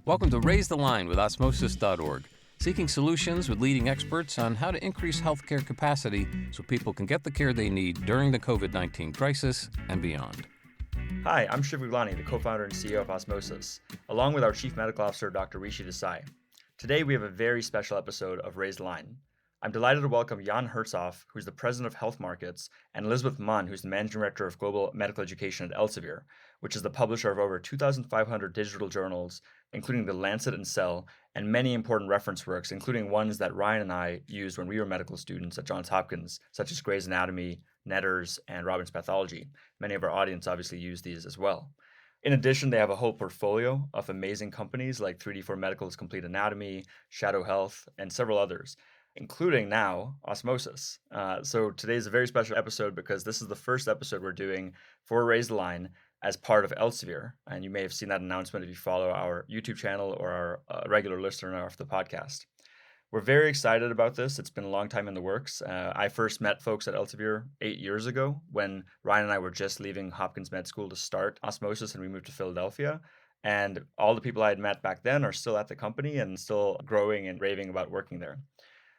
Welcome to Raise the Line with Osmosis.org, seeking solutions with leading experts on how to increase healthcare capacity so people can get the care they need during the COVID-19 crisis and beyond. Hi, I'm Shiv, the co-founder and CEO of Osmosis, along with our Chief Medical Officer, Dr. Rishi Desai. Today, we have a very special episode of Raise the Line. I'm delighted to welcome Jan Herzhoff, who's the President of Health Markets, and Elizabeth Munn, who's the Managing Director of Global Medical Education at Elsevier, which is the publisher of over 2,500 digital journals, including The Lancet and Cell, and many important reference works, including ones that Ryan and I used when we were medical students at Johns Hopkins, such as Gray's Anatomy, Netters, and Robbins Pathology. Many of our audience obviously use these as well. In addition, they have a whole portfolio of amazing companies like 3D4 Medical's Complete Anatomy, Shadow Health, and several others, including now Osmosis. So today's a very special episode because this is the first episode we're doing for Raise the Line as part of Elsevier. And you may have seen that announcement if you follow our YouTube channel or our regular listener of the podcast. We're very excited about this. It's been a long time in the works. I first met folks at Elsevier 8 years ago when Ryan and I were just leaving Hopkins Med School to start Osmosis, and we moved to Philadelphia. And all the people I had met back then are still at the company and still growing and raving about working there.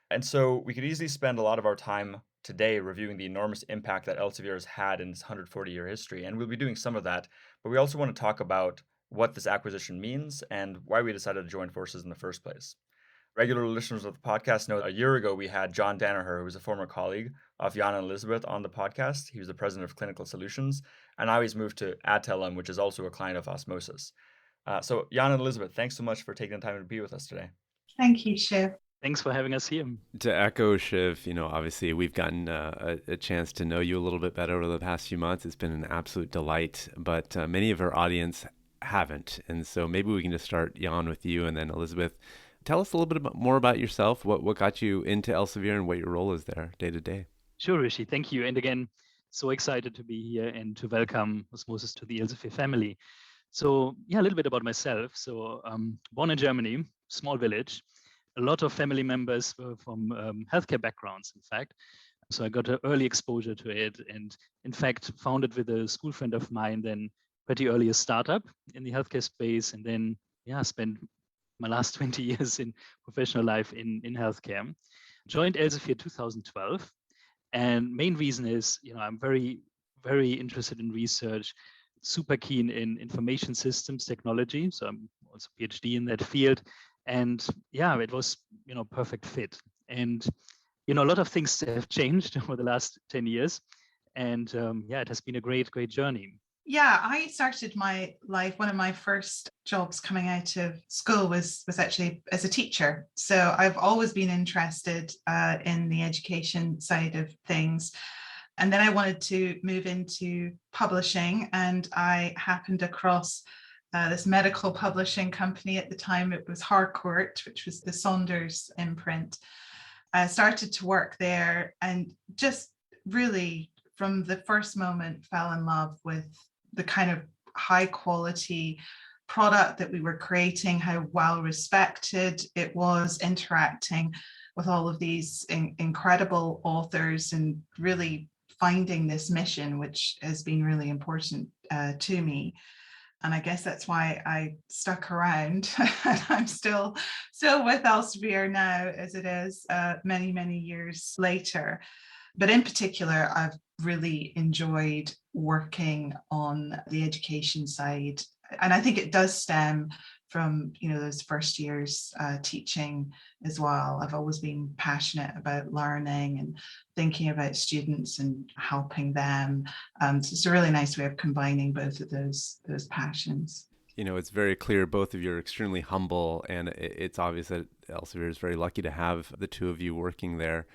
And so we could easily spend a lot of our time today reviewing the enormous impact that Elsevier has had in its 140-year history. And we'll be doing some of that. But we also want to talk about what this acquisition means and why we decided to join forces in the first place. Regular listeners of the podcast know a year ago we had John Danaher, who was a former colleague of Jan and Elizabeth, on the podcast. He was the president of Clinical Solutions. And now he's moved to Adtalem, which is also a client of Osmosis. So Jan and Elizabeth, thanks so much for taking the time to be with us today. Thank you, Shiv. Thanks for having us here. To echo Shiv, obviously we've gotten a chance to know you a little bit better over the past few months. It's been an absolute delight, but many of our audience haven't. And so maybe we can just start, Jan, with you, and then Elizabeth. Tell us a little bit more about yourself, what got you into Elsevier and what your role is there day to day. Sure, Rishi. Thank you. And again, so excited to be here and to welcome Osmosis to the Elsevier family. So a little bit about myself. So born in Germany, small village. A lot of family members were from healthcare backgrounds, in fact. So I got an early exposure to it, and in fact, founded with a school friend of mine then pretty early a startup in the healthcare space, and then spent my last 20 years in professional life in healthcare. Joined Elsevier 2012, and main reason is, I'm very, very interested in research, super keen in information systems technology. So I'm also PhD in that field. And it was, perfect fit. And, a lot of things have changed over the last 10 years. And it has been a great, great journey. Yeah, I started my life, one of my first jobs coming out of school was actually as a teacher. So I've always been interested in the education side of things. And then I wanted to move into publishing, and I happened across this medical publishing company. At the time, it was Harcourt, which was the Saunders imprint. I started to work there and just really from the first moment fell in love with the kind of high quality product that we were creating, how well respected it was, interacting with all of these incredible authors and really finding this mission, which has been really important to me. And I guess that's why I stuck around. I'm still with Elsevier now, as it is many, many years later. But in particular, I've really enjoyed working on the education side. And I think it does stem from, those first years teaching as well. I've always been passionate about learning and thinking about students and helping them. So it's a really nice way of combining both of those passions. It's very clear both of you are extremely humble, and it's obvious that Elsevier is very lucky to have the two of you working there.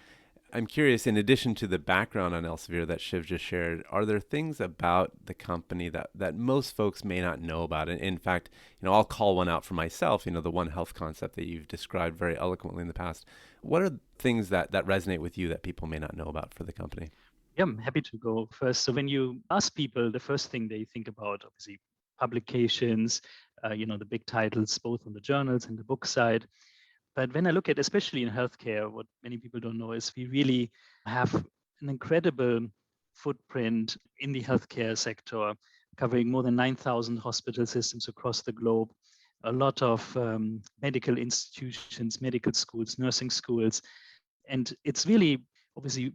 I'm curious, in addition to the background on Elsevier that Shiv just shared, are there things about the company that most folks may not know about? And in fact, I'll call one out for myself, the One Health concept that you've described very eloquently in the past. What are things that resonate with you that people may not know about for the company? Yeah, I'm happy to go first. So when you ask people, the first thing they think about, obviously, publications, the big titles, both on the journals and the book side. But when I look at, especially in healthcare, what many people don't know is we really have an incredible footprint in the healthcare sector, covering more than 9,000 hospital systems across the globe, a lot of medical institutions, medical schools, nursing schools. And it's really obviously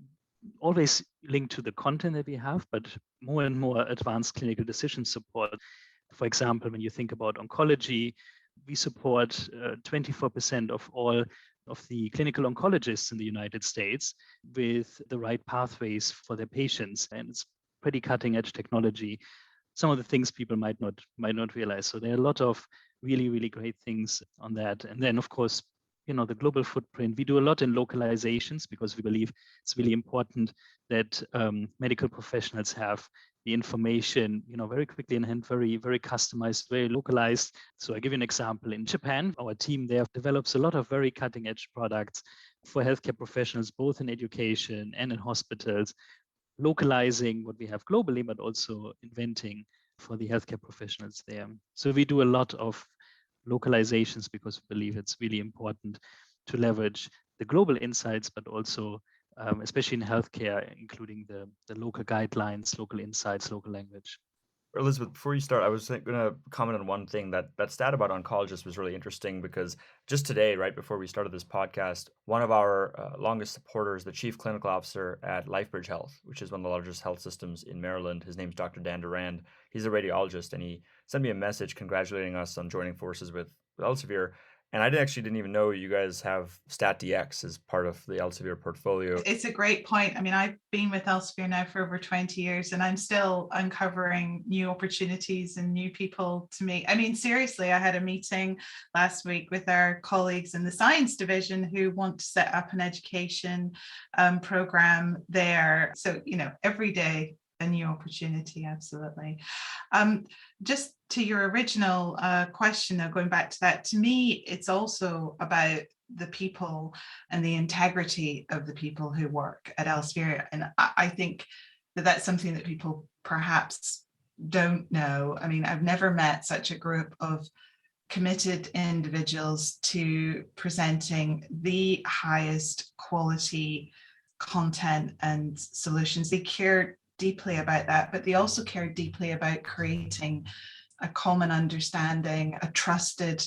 always linked to the content that we have, but more and more advanced clinical decision support. For example, when you think about oncology, we support 24% of all of the clinical oncologists in the United States with the right pathways for their patients. And it's pretty cutting edge technology. Some of the things people might not realize. So there are a lot of really, really great things on that. And then of course, the global footprint. We do a lot in localizations because we believe it's really important that medical professionals have the information, very quickly in hand, very, very customized, very localized. So I give you an example. In Japan, our team there develops a lot of very cutting edge products for healthcare professionals, both in education and in hospitals, localizing what we have globally, but also inventing for the healthcare professionals there. So we do a lot of localizations because we believe it's really important to leverage the global insights, but also especially in healthcare, including the local guidelines, local insights, local language. Elizabeth, before you start, I was going to comment on one thing. That stat about oncologists was really interesting because just today, right before we started this podcast, one of our longest supporters, the chief clinical officer at LifeBridge Health, which is one of the largest health systems in Maryland, his name's Dr. Dan Durand. He's a radiologist, and he sent me a message congratulating us on joining forces with Elsevier. And I didn't even know you guys have StatDX as part of the Elsevier portfolio. It's a great point. I mean, I've been with Elsevier now for over 20 years, and I'm still uncovering new opportunities and new people to meet. I mean, seriously, I had a meeting last week with our colleagues in the science division who want to set up an education program there. So, every day, a new opportunity, absolutely. Just to your original question, though, going back to that, to me, it's also about the people and the integrity of the people who work at Elsevier. And I think that that's something that people perhaps don't know. I mean, I've never met such a group of committed individuals to presenting the highest quality content and solutions. They care deeply about that, but they also care deeply about creating a common understanding, a trusted,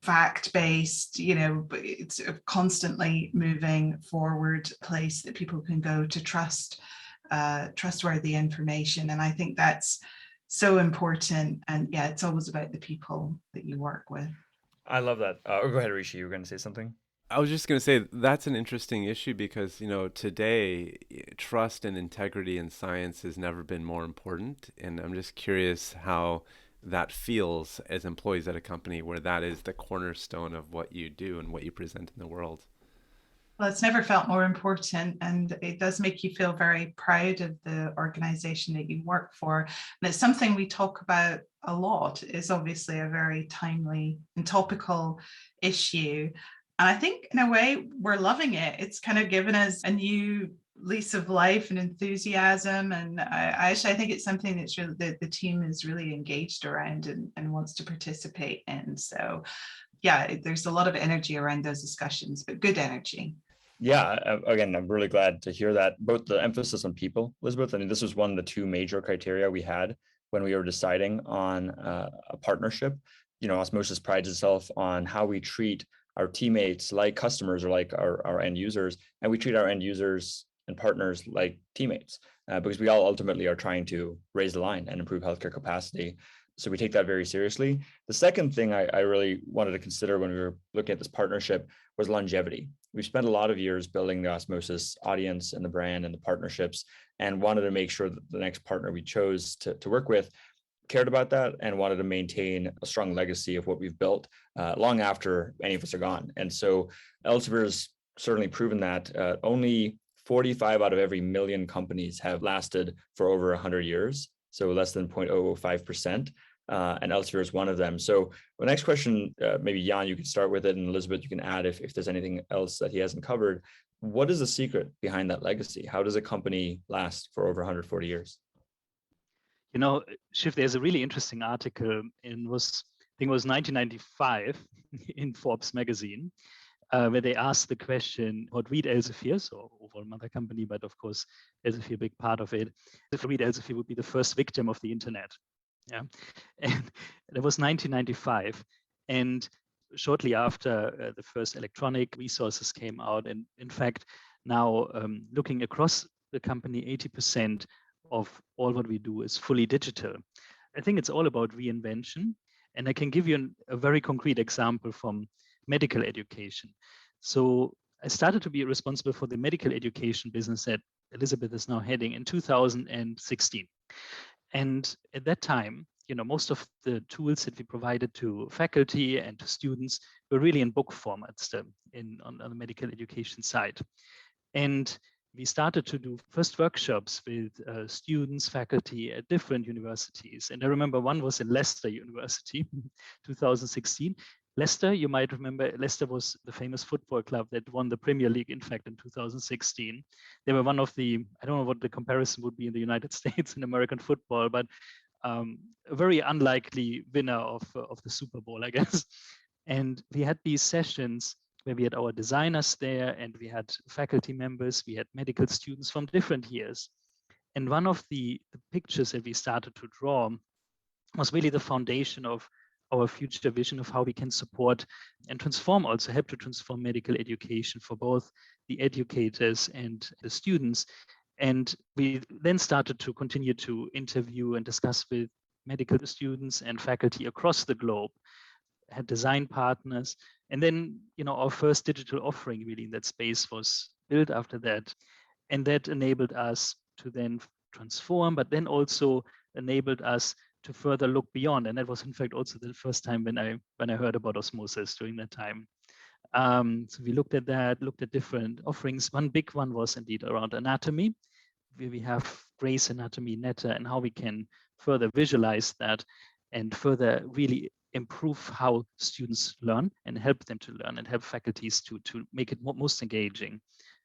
fact-based, it's a constantly moving forward place that people can go to trust trustworthy information. And I think that's so important. And yeah, it's always about the people that you work with. I love that. Go ahead, Rishi, you were going to say something? I was just going to say that's an interesting issue because, today trust and integrity in science has never been more important. And I'm just curious how that feels as employees at a company where that is the cornerstone of what you do and what you present in the world. Well, it's never felt more important, and it does make you feel very proud of the organization that you work for. And it's something we talk about a lot. It's obviously a very timely and topical issue. And I think in a way we're loving it. It's kind of given us a new lease of life and enthusiasm. And I think it's something that's really that the team is really engaged around and wants to participate in. So yeah, there's a lot of energy around those discussions, but good energy. Yeah, again, I'm really glad to hear that. Both the emphasis on people, Elizabeth, I mean, this was one of the two major criteria we had when we were deciding on a partnership. Osmosis prides itself on how we treat our teammates like customers or like our end users, and we treat our end users and partners like teammates because we all ultimately are trying to raise the line and improve healthcare capacity. So we take that very seriously. The second thing I really wanted to consider when we were looking at this partnership was longevity. We've spent a lot of years building the Osmosis audience and the brand and the partnerships, and wanted to make sure that the next partner we chose to work with cared about that and wanted to maintain a strong legacy of what we've built long after any of us are gone. And so Elsevier has certainly proven that only 45 out of every million companies have lasted for over 100 years. So less than 0.005%. And Elsevier is one of them. So the next question, maybe Jan, you can start with it, and Elizabeth, you can add if there's anything else that he hasn't covered. What is the secret behind that legacy? How does a company last for over 140 years? Shiv, there's a really interesting article I think it was 1995 in Forbes magazine, where they asked the question, what Reed Elsevier, so overall mother company, but of course, Elsevier a big part of it, if Reed Elsevier would be the first victim of the internet. Yeah, and it was 1995. And shortly after, the first electronic resources came out. And in fact, now looking across the company, 80% of all what we do is fully digital. I think it's all about reinvention. And I can give you a very concrete example from medical education. So I started to be responsible for the medical education business that Elizabeth is now heading in 2016. And at that time, most of the tools that we provided to faculty and to students were really in book formats on the medical education side. And we started to do first workshops with students, faculty at different universities. And I remember one was in Leicester University, 2016. Leicester, you might remember, Leicester was the famous football club that won the Premier League, in fact, in 2016. They were one of the, I don't know what the comparison would be in the United States in American football, but a very unlikely winner of the Super Bowl, I guess. And we had these sessions where we had our designers there, and we had faculty members, we had medical students from different years. And one of the pictures that we started to draw was really the foundation of our future vision of how we can support and transform, also help to transform medical education for both the educators and the students. And we then started to continue to interview and discuss with medical students and faculty across the globe, had design partners. And then, our first digital offering really in that space was built after that. And that enabled us to then transform, but then also enabled us to further look beyond. And that was in fact also the first time when I heard about Osmosis during that time. So we looked at different offerings. One big one was indeed around anatomy. We have Grace Anatomy, Netta, and how we can further visualize that and further really improve how students learn and help them to learn and help faculties to make it most engaging.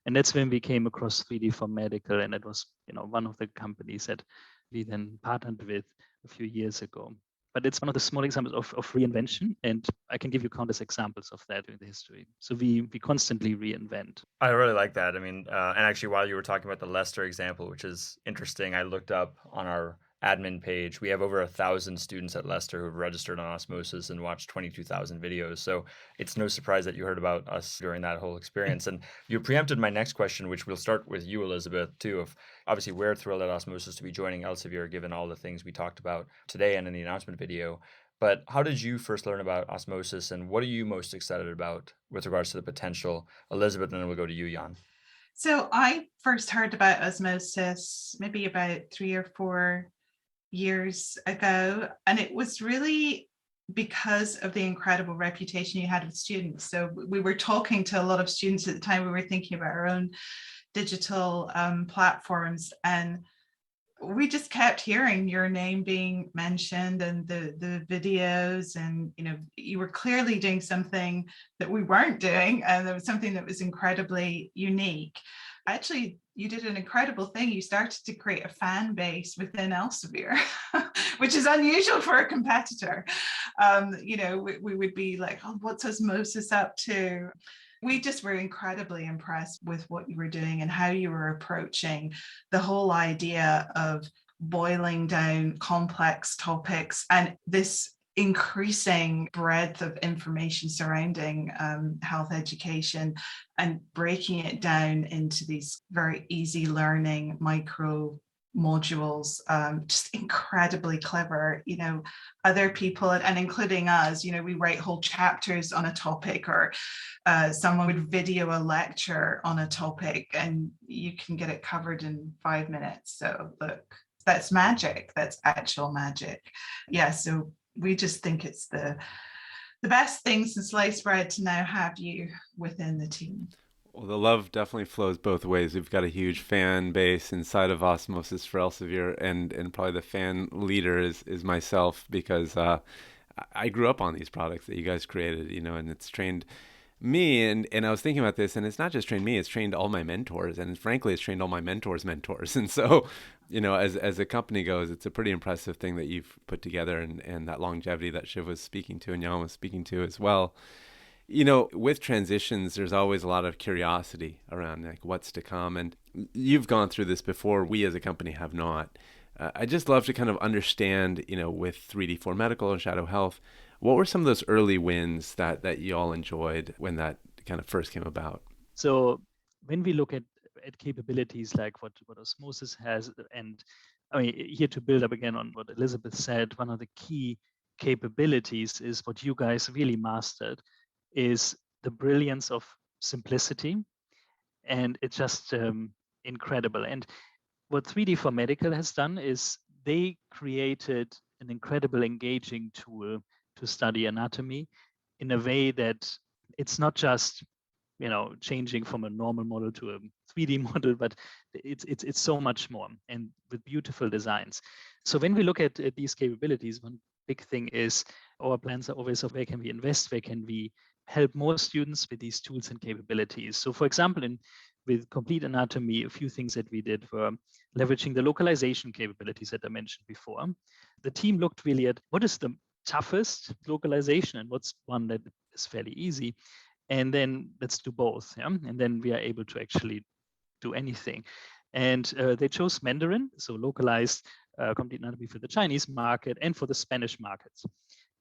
And that's when we came across 3D for Medical, and it was one of the companies that we then partnered with a few years ago. But it's one of the small examples of reinvention, and I can give you countless examples of that in the history. So we constantly reinvent. I really like that. I mean, and actually, while you were talking about the Leicester example, which is interesting, I looked up on our admin page. We have over 1,000 students at Leicester who have registered on Osmosis and watched 22,000 videos. So it's no surprise that you heard about us during that whole experience. And you preempted my next question, which we'll start with you, Elizabeth, too. Of obviously, we're thrilled at Osmosis to be joining Elsevier, given all the things we talked about today and in the announcement video. But how did you first learn about Osmosis, and what are you most excited about with regards to the potential? Elizabeth, and then we'll go to you, Jan. So I first heard about Osmosis maybe about 3 or 4 years ago, and it was really because of the incredible reputation you had with students. So we were talking to a lot of students at the time. We were thinking about our own digital platforms, and we just kept hearing your name being mentioned and the videos, and you were clearly doing something that we weren't doing, and there was something that was incredibly unique. Actually, you did an incredible thing. You started to create a fan base within Elsevier, which is unusual for a competitor. We would be like, oh, what's Osmosis up to? We just were incredibly impressed with what you were doing and how you were approaching the whole idea of boiling down complex topics and this increasing breadth of information surrounding health education and breaking it down into these very easy learning micro modules. Just incredibly clever. Other people, and including us, we write whole chapters on a topic, or someone would video a lecture on a topic, and you can get it covered in 5 minutes. So look, that's magic. That's actual magic. Yeah, so we just think it's the best thing since sliced bread to now have you within the team. Well, the love definitely flows both ways. We've got a huge fan base inside of Osmosis for Elsevier, and probably the fan leader is myself, because I grew up on these products that you guys created, and it's trained me, and I was thinking about this, and it's not just trained me, it's trained all my mentors, and frankly, it's trained all my mentors' mentors. And so, as a company goes, it's a pretty impressive thing that you've put together, and that longevity that Shiv was speaking to and Jan was speaking to as well. With transitions, there's always a lot of curiosity around like what's to come. And you've gone through this before. We as a company have not. I'd just love to kind of understand, with 3D4 Medical and Shadow Health, what were some of those early wins that you all enjoyed when that kind of first came about? So when we look at capabilities like what Osmosis has, and I mean, here to build up again on what Elizabeth said, one of the key capabilities is what you guys really mastered is the brilliance of simplicity. And it's just incredible. And what 3D4 Medical has done is they created an incredible engaging tool to study anatomy in a way that it's not just changing from a normal model to a 3D model, but it's so much more, and with beautiful designs. So when we look at these capabilities, one big thing is our plans are always of where can we invest, where can we help more students with these tools and capabilities. So for example, with Complete Anatomy, a few things that we did were leveraging the localization capabilities that I mentioned before. The team looked really at what is the toughest localization and what's one that is fairly easy. And then let's do both. Yeah? And then we are able to actually do anything. And they chose Mandarin, so localized Complete Anatomy for the Chinese market and for the Spanish markets.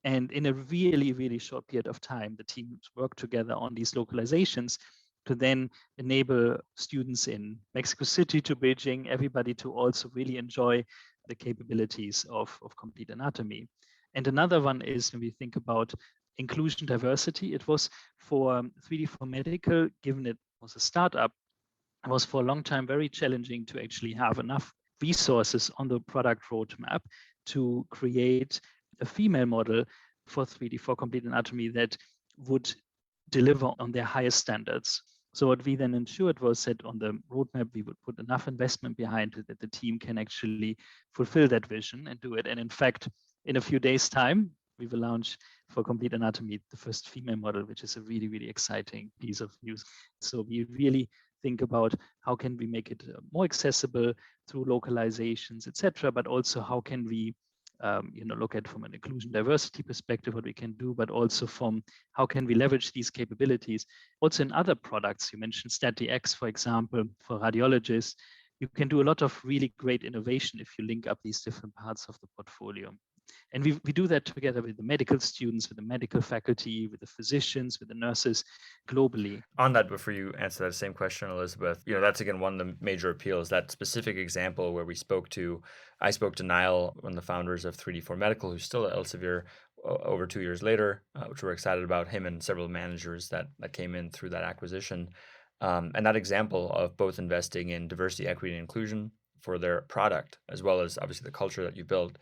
And in a really, really short period of time, the teams worked together on these localizations to then enable students in Mexico City to Beijing, everybody to also really enjoy the capabilities of Complete Anatomy. And another one is when we think about inclusion diversity, it was for 3D4 Medical, given it was a startup, it was for a long time very challenging to actually have enough resources on the product roadmap to create a female model for 3D4 Complete Anatomy that would deliver on their highest standards. So what we then ensured was that on the roadmap, we would put enough investment behind it that the team can actually fulfill that vision and do it. And in fact, in a few days' time, we will launch for Complete Anatomy the first female model, which is a really, really exciting piece of news. So we really think about how can we make it more accessible through localizations, etc., but also how can we look at from an inclusion diversity perspective what we can do, but also from how can we leverage these capabilities. Also in other products, you mentioned StatDX, for example, for radiologists, you can do a lot of really great innovation if you link up these different parts of the portfolio. And we do that together with the medical students, with the medical faculty, with the physicians, with the nurses globally. On that, before you answer that same question, Elizabeth, that's again one of the major appeals, that specific example where I spoke to Niall, one of the founders of 3D4 Medical, who's still at Elsevier over 2 years later, which we're excited about, him and several managers that came in through that acquisition. And that example of both investing in diversity, equity, and inclusion for their product, as well as obviously the culture that you built,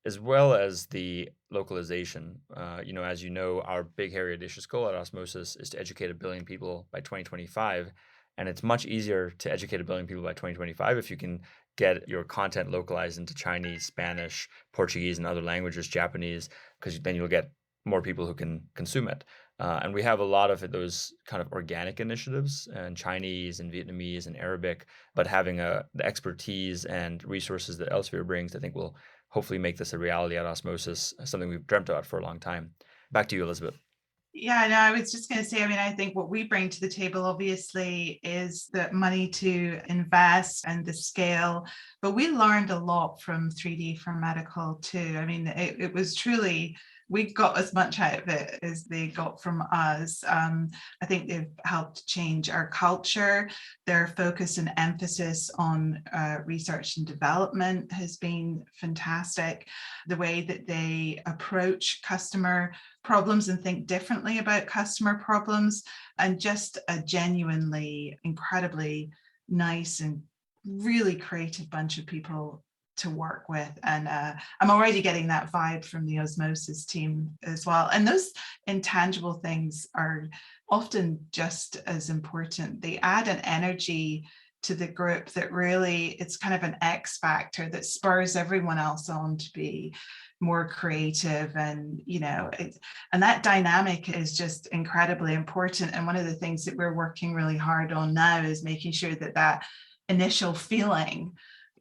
as well as the localization. As you know, our big, hairy, audacious goal at Osmosis is to educate 1 billion people by 2025. And it's much easier to educate 1 billion people by 2025 if you can get your content localized into Chinese, Spanish, Portuguese, and other languages, Japanese, because then you'll get more people who can consume it. And we have a lot of those kind of organic initiatives in Chinese and Vietnamese and Arabic, but having the expertise and resources that Elsevier brings, I think will hopefully make this a reality at Osmosis, something we've dreamt about for a long time. Back to you, Elizabeth. Yeah, no, I was just going to say, I think what we bring to the table, obviously, is the money to invest and the scale, but we learned a lot from 3D4 Medical too. It was truly, we got as much out of it as they got from us. I think they've helped change our culture. Their focus and emphasis on research and development has been fantastic. The way that they approach customer problems and think differently about customer problems, and just a genuinely incredibly nice and really creative bunch of people to work with. And I'm already getting that vibe from the Osmosis team as well. And those intangible things are often just as important. They add an energy to the group that really, it's kind of an X factor that spurs everyone else on to be more creative. And and that dynamic is just incredibly important. And one of the things that we're working really hard on now is making sure that initial feeling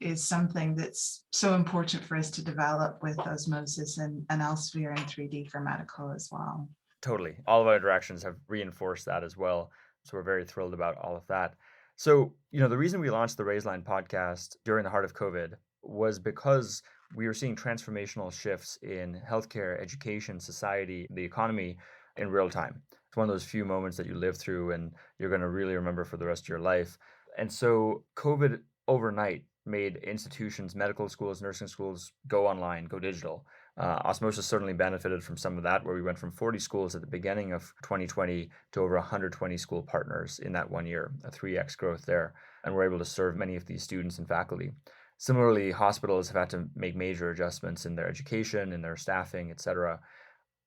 is something that's so important for us to develop with Osmosis and Elsevier and 3D4 Medical as well. Totally. All of our interactions have reinforced that as well. So we're very thrilled about all of that. So, the reason we launched the Raiseline podcast during the heart of COVID was because we were seeing transformational shifts in healthcare, education, society, the economy in real time. It's one of those few moments that you live through and you're going to really remember for the rest of your life. And so COVID overnight made institutions, medical schools, nursing schools go online, go digital. Osmosis certainly benefited from some of that, where we went from 40 schools at the beginning of 2020 to over 120 school partners in that 1 year, a 3x growth there. And we're able to serve many of these students and faculty. Similarly, hospitals have had to make major adjustments in their education, in their staffing, et cetera.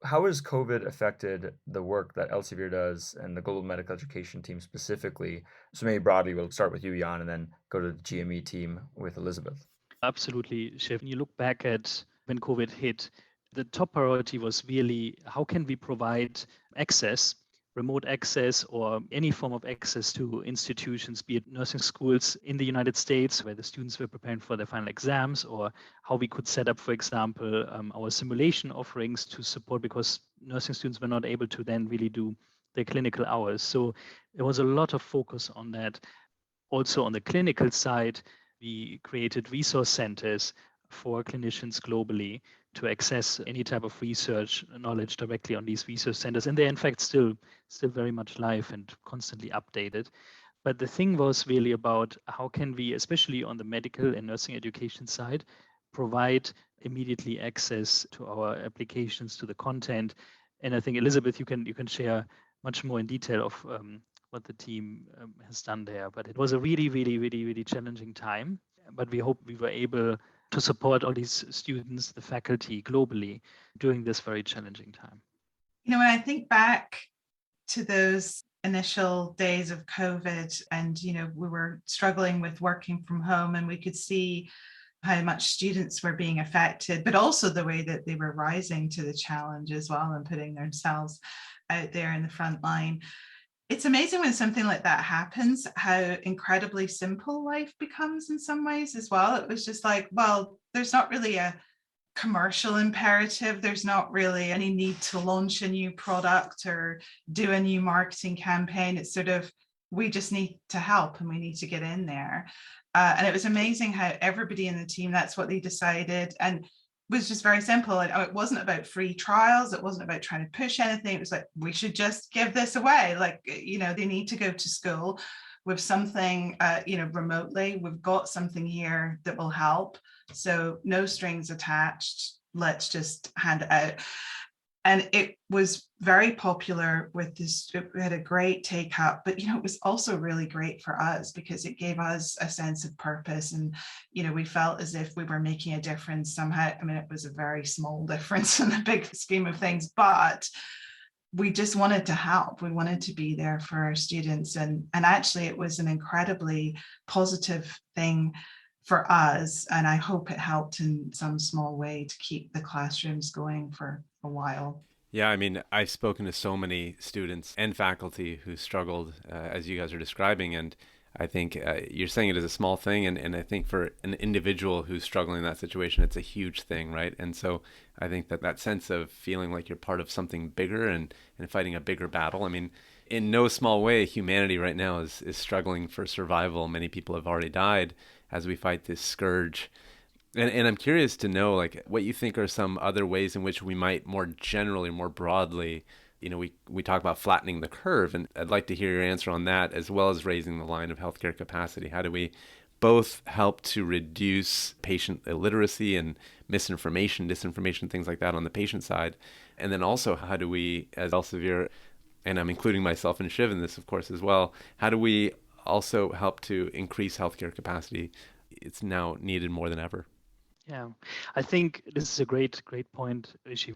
How has COVID affected the work that Elsevier does and the global medical education team specifically? So maybe broadly, we'll start with you, Jan, and then go to the GME team with Elizabeth. Absolutely, Shiv. When you look back at when COVID hit, the top priority was really how can we provide access, remote access, or any form of access to institutions, be it nursing schools in the United States where the students were preparing for their final exams, or how we could set up, for example, our simulation offerings to support, because nursing students were not able to then really do their clinical hours. So there was a lot of focus on that. Also on the clinical side, we created resource centers for clinicians globally to access any type of research knowledge directly on these research centers. And they're in fact still very much live and constantly updated. But the thing was really about how can we, especially on the medical and nursing education side, provide immediately access to our applications, to the content. And I think Elizabeth, you can share much more in detail of what the team has done there. But it was a really challenging time. But we hope we were able to support all these students, the faculty globally during this very challenging time. You know, when I think back to those initial days of COVID and, you know, we were struggling with working from home and we could see how much students were being affected, but also the way that they were rising to the challenge as well and putting themselves out there in the front line. It's amazing when something like that happens, how incredibly simple life becomes in some ways as well. It was just like, well, there's not really a commercial imperative. There's not really any need to launch a new product or do a new marketing campaign. It's sort of, we just need to help and we need to get in there. And it was amazing how everybody in the team, that's what they decided. And was just very simple. It wasn't about free trials. It wasn't about trying to push anything. It was like, we should just give this away. Like, you know, they need to go to school with something, remotely. We've got something here that will help. So no strings attached. Let's just hand it out. And it was very popular with this. It had a great take up, but, you know, it was also really great for us because it gave us a sense of purpose. And, you know, we felt as if we were making a difference somehow. I mean, it was a very small difference in the big scheme of things, but we just wanted to help. We wanted to be there for our students. And actually, it was an incredibly positive thing for us. And I hope it helped in some small way to keep the classrooms going for a while. Yeah, I mean, I've spoken to so many students and faculty who struggled, as you guys are describing, and I think you're saying it is a small thing, and I think for an individual who's struggling in that situation, it's a huge thing, right? And so I think that sense of feeling like you're part of something bigger and fighting a bigger battle. I mean, in no small way, humanity right now is struggling for survival. Many people have already died as we fight this scourge. And I'm curious to know, like, what you think are some other ways in which we might more generally, more broadly, you know, we talk about flattening the curve, and I'd like to hear your answer on that, as well as raising the line of healthcare capacity. How do we both help to reduce patient illiteracy and misinformation, disinformation, things like that on the patient side? And then also, how do we, as Elsevier, and I'm including myself and Shiv in this, of course, as well, how do we also help to increase healthcare capacity? It's now needed more than ever. Yeah, I think this is a great point, Rishi.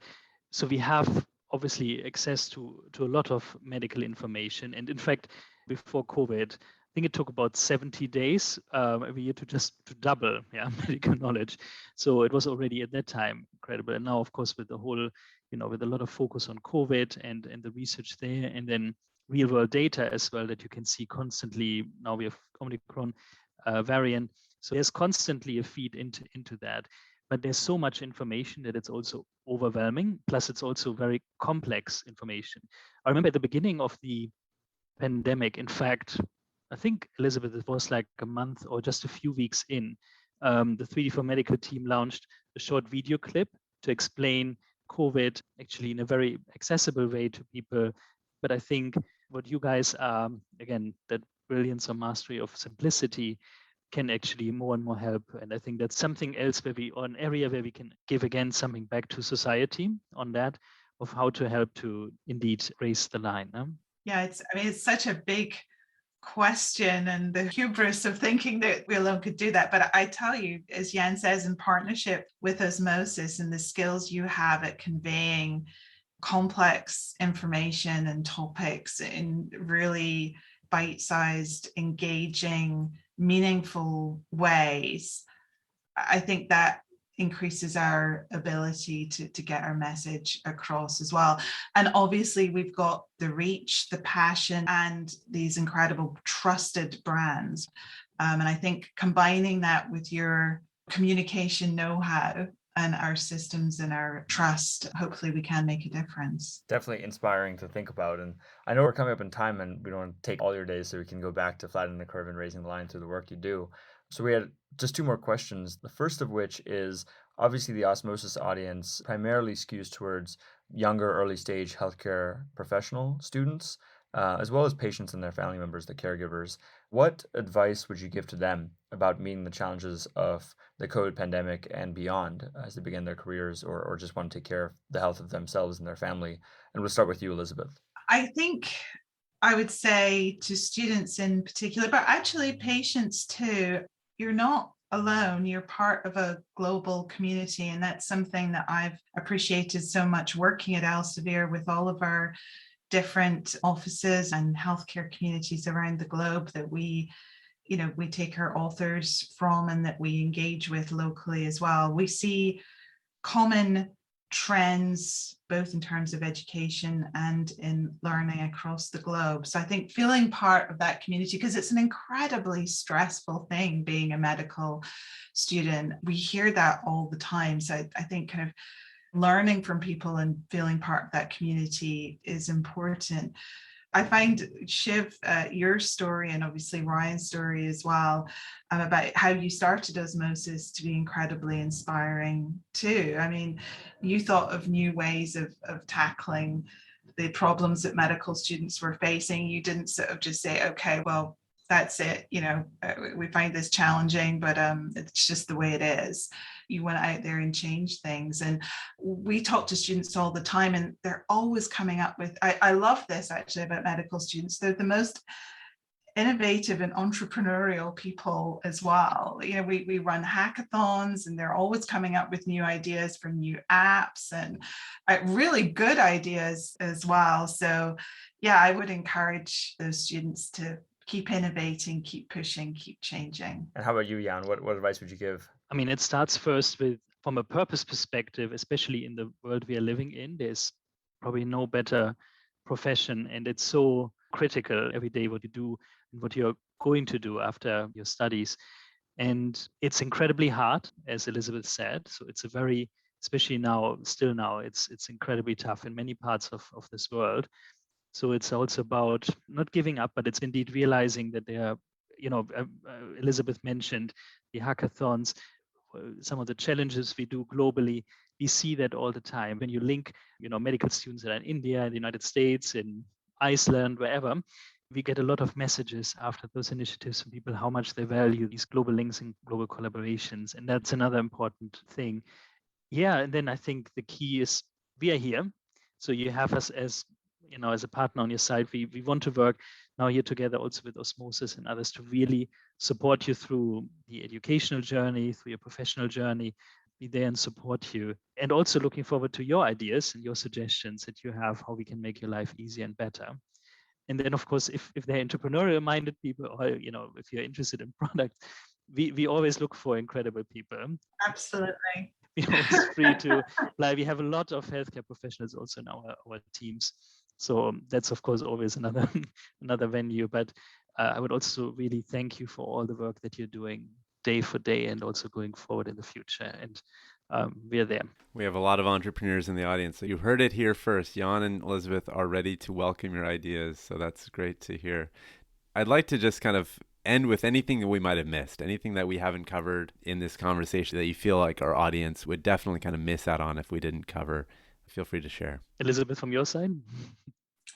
So we have obviously access to a lot of medical information. And in fact, before COVID, I think it took about 70 days every year to double medical knowledge. So it was already at that time incredible. And now, of course, with the whole, you know, with a lot of focus on COVID and the research there, and then real world data as well that you can see constantly. Now we have Omicron variant. So there's constantly a feed into that, but there's so much information that it's also overwhelming. Plus, it's also very complex information. I remember at the beginning of the pandemic, in fact, I think, Elizabeth, it was like a month or just a few weeks in, the 3D for Medical team launched a short video clip to explain COVID actually in a very accessible way to people. But I think what you guys are, again, that brilliance or mastery of simplicity can actually more and more help. And I think that's something else or an area where we can give again something back to society on that, of how to help to indeed raise the line. Yeah, it's such a big question and the hubris of thinking that we alone could do that. But I tell you, as Jan says, in partnership with Osmosis and the skills you have at conveying complex information and topics in really bite-sized, engaging, meaningful ways, I think that increases our ability to get our message across as well. And obviously we've got the reach, the passion, and these incredible trusted brands. And I think combining that with your communication know-how and our systems and our trust, hopefully we can make a difference. Definitely inspiring to think about. And I know we're coming up in time and we don't want to take all your days, so we can go back to flattening the curve and raising the line through the work you do. So we had just two more questions. The first of which is, obviously the Osmosis audience primarily skews towards younger, early stage healthcare professional students, as well as patients and their family members, the caregivers. What advice would you give to them about meeting the challenges of the COVID pandemic and beyond as they begin their careers or just want to take care of the health of themselves and their family? And we'll start with you, Elizabeth. I think I would say to students in particular, but actually patients too, you're not alone. You're part of a global community. And that's something that I've appreciated so much working at Elsevier with all of our different offices and healthcare communities around the globe, that we take our authors from and that we engage with locally as well. We see common trends, both in terms of education and in learning across the globe. So I think feeling part of that community, because it's an incredibly stressful thing being a medical student. We hear that all the time. So I think kind of learning from people and feeling part of that community is important. I find, Shiv, your story and obviously Ryan's story as well, about how you started Osmosis to be incredibly inspiring too. I mean, you thought of new ways of tackling the problems that medical students were facing. You didn't sort of just say, okay, well, that's it, we find this challenging, but it's just the way it is. You went out there and changed things. And we talk to students all the time, and they're always coming up with, I love this actually about medical students. They're the most innovative and entrepreneurial people as well. We run hackathons, and they're always coming up with new ideas for new apps and really good ideas as well. So yeah, I would encourage those students to keep innovating, keep pushing, keep changing. And how about you, Jan? What advice would you give? I mean, it starts first with, from a purpose perspective, especially in the world we are living in, there's probably no better profession, and it's so critical every day what you do and what you're going to do after your studies. And it's incredibly hard, as Elizabeth said. So it's a very, especially now, still now, it's incredibly tough in many parts of this world. So it's also about not giving up, but it's indeed realizing that there are, Elizabeth mentioned the hackathons, some of the challenges we do globally. We see that all the time. When you link, medical students that are in India, in the United States, in Iceland, wherever, we get a lot of messages after those initiatives from people, how much they value these global links and global collaborations. And that's another important thing. Yeah, and then I think the key is we are here. So you have us as a partner on your side. We want to work now here together also with Osmosis and others to really support you through the educational journey, through your professional journey, be there and support you. And also looking forward to your ideas and your suggestions that you have, how we can make your life easier and better. And then, of course, if they're entrepreneurial minded people, or, if you're interested in product, we always look for incredible people. Absolutely. We're always free to apply. We have a lot of healthcare professionals also in our teams. So that's, of course, always another venue. But I would also really thank you for all the work that you're doing day for day and also going forward in the future. And we're there. We have a lot of entrepreneurs in the audience. So you heard it here first. Jan and Elizabeth are ready to welcome your ideas. So that's great to hear. I'd like to just kind of end with anything that we might have missed, anything that we haven't covered in this conversation that you feel like our audience would definitely kind of miss out on if we didn't cover. Feel free to share. Elizabeth, from your side?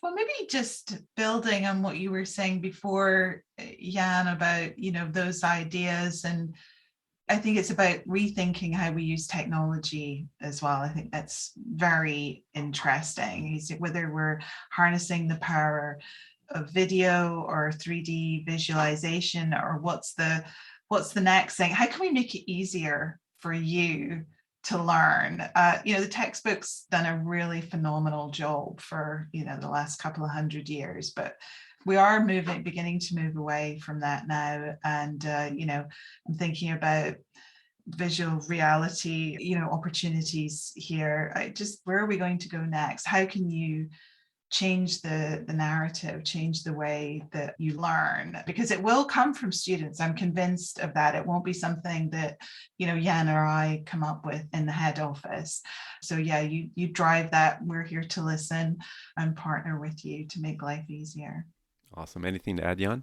Well, maybe just building on what you were saying before, Jan, about, those ideas. And I think it's about rethinking how we use technology as well. I think that's very interesting. Whether we're harnessing the power of video or 3D visualization, or what's the next thing? How can we make it easier for you to learn? The textbook's done a really phenomenal job for, the last couple of 100 years, but we are beginning to move away from that now. And, I'm thinking about visual reality, opportunities here. Where are we going to go next? How can you change the narrative, change the way that you learn? Because it will come from students. I'm convinced of that. It won't be something that, Jan or I come up with in the head office. So yeah, you drive that. We're here to listen and partner with you to make life easier. Awesome. Anything to add, Jan?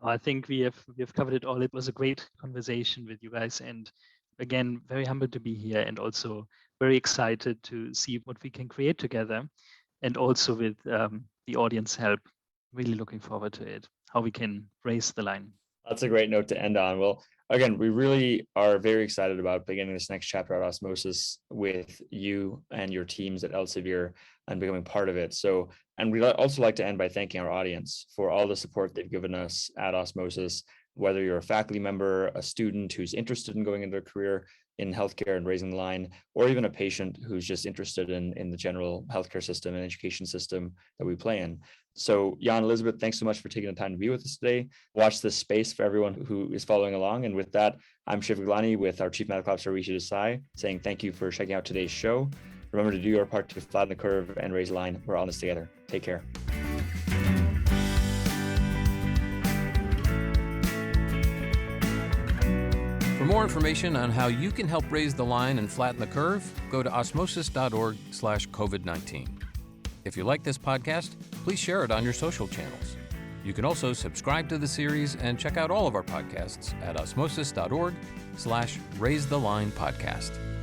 I think we have covered it all. It was a great conversation with you guys, and again, very humbled to be here, and also very excited to see what we can create together, and also with the audience help. Really looking forward to it, how we can raise the line. That's a great note to end on. Well, again, we really are very excited about beginning this next chapter at Osmosis with you and your teams at Elsevier and becoming part of it. So, and we'd also like to end by thanking our audience for all the support they've given us at Osmosis, whether you're a faculty member, a student who's interested in going into a career in healthcare and raising the line, or even a patient who's just interested in the general healthcare system and education system that we play in. So Jan, Elizabeth, thanks so much for taking the time to be with us today. Watch this space for everyone who is following along. And with that, I'm Shiv Gaglani with our Chief Medical Officer, Rishi Desai, saying thank you for checking out today's show. Remember to do your part to flatten the curve and raise the line. We're all in this together. Take care. For more information on how you can help raise the line and flatten the curve, go to osmosis.org/COVID-19. If you like this podcast, please share it on your social channels. You can also subscribe to the series and check out all of our podcasts at osmosis.org/raisethelinepodcast.